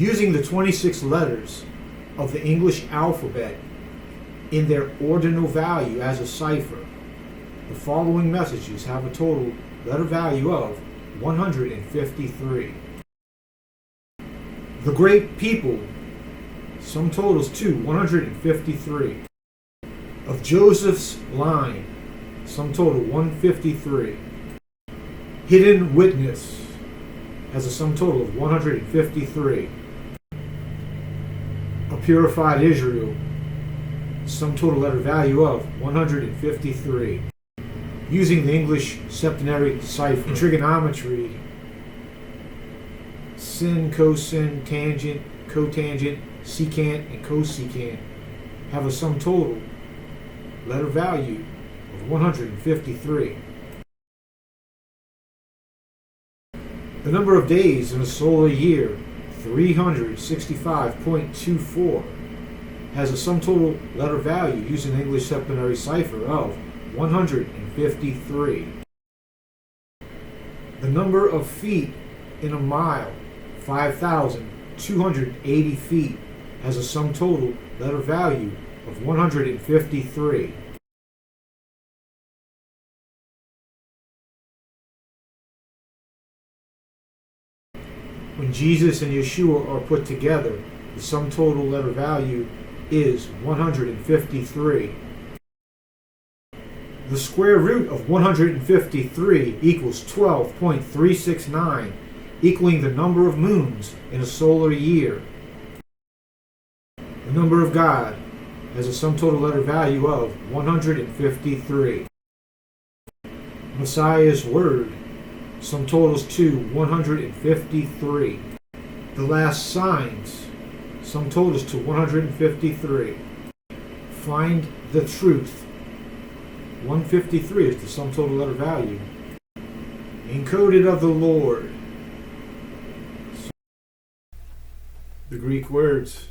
Using the 26 letters of the English alphabet in their ordinal value as a cipher, the following messages have a total letter value of 153. The great people, sum totals to 153. Of Joseph's line, sum total 153. Hidden witness has a sum total of 153. A purified Israel, sum total letter value of 153. Using the English septenary cipher in trigonometry, sin, cosine, tangent, cotangent, secant, and cosecant have a sum total letter value of 153. The number of days in a solar year, 365.24, has a sum total letter value using the English septenary cipher of 153. The number of feet in a mile, 5,280 feet, has a sum total letter value of 153. When Jesus and Yeshua are put together, the sum total letter value is 153. The square root of 153 equals 12.369, equaling the number of moons in a solar year. The number of God has a sum total letter value of 153. Messiah's word, sum totals to 153. The last signs, sum totals to 153. Find the truth. 153 is the sum total letter value. Encoded of the Lord. The Greek words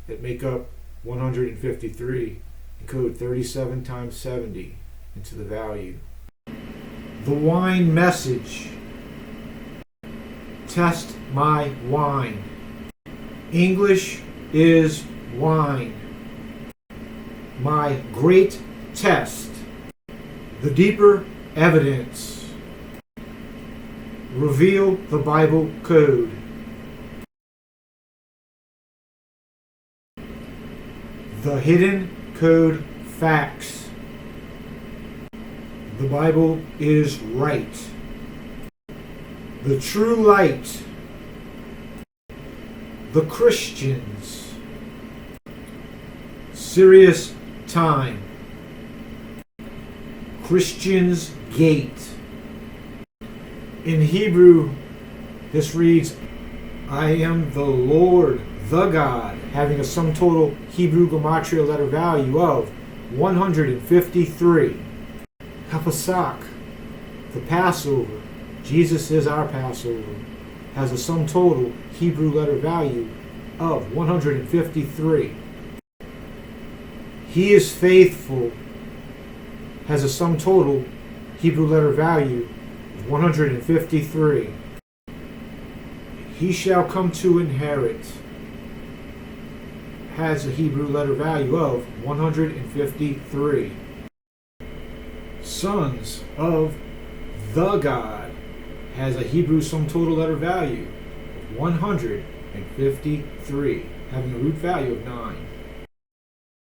that make up 153 encode 37 times 70 into the value. The wine message. Test my wine. English is wine. My great test. The deeper evidence. Reveal the Bible code. The hidden code facts. The Bible is right. The true light. The Christians. Serious time. Christians gate. In Hebrew, this reads, I am the Lord, the God, having a sum total Hebrew Gematria letter value of 153. Hapasak, the Passover, Jesus is our Passover, has a sum total Hebrew letter value of 153. He is faithful, has a sum total Hebrew letter value of 153. He shall come to inherit, has a Hebrew letter value of 153. Sons of the God has a Hebrew sum total letter value of 153, having a root value of 9.